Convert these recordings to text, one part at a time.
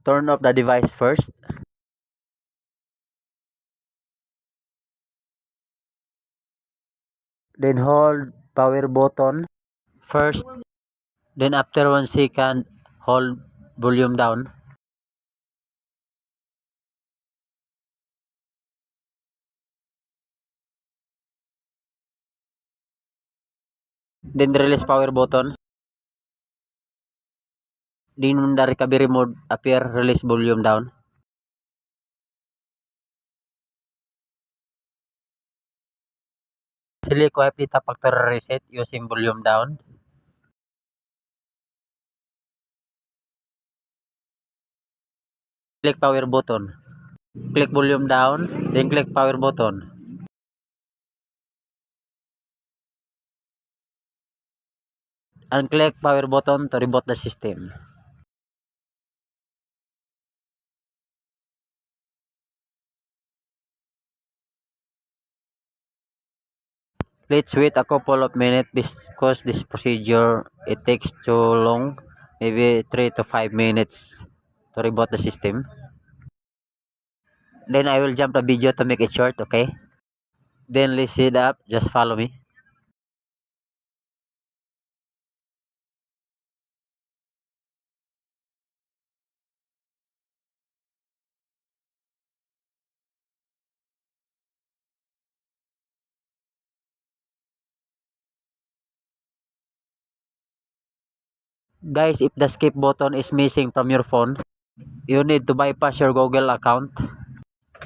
turn off the device first. Then hold power button first. Then after 1 second, hold volume down. Then release power button. Then the recovery mode appear, release volume down. Select wipe data factory reset using volume down. Click power button. Click volume down, then click power button. And click power button to reboot the system. Let's wait a couple of minutes because this procedure, it takes too long, maybe 3 to 5 minutes to reboot the system. Then I will jump the video to make it short, okay? Then let's set up, just follow me. Guys, if the skip button is missing from your phone, you need to bypass your Google account.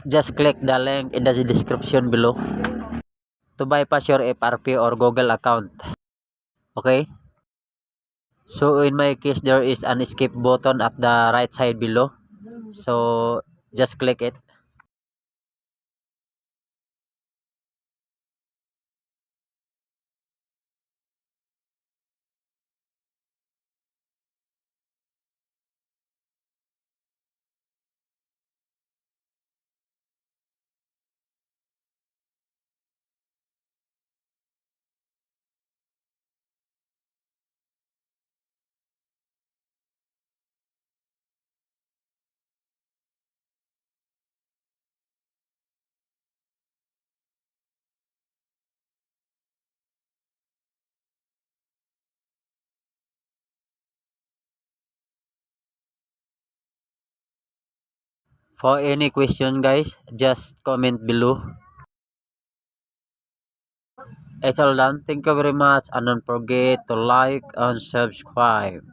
Just click the link in the description below to bypass your FRP or Google account. Okay? So in my case, there is an escape button at the right side below. So just click it. For any question, guys, just comment below. It's all done. Thank you very much, and don't forget to like and subscribe.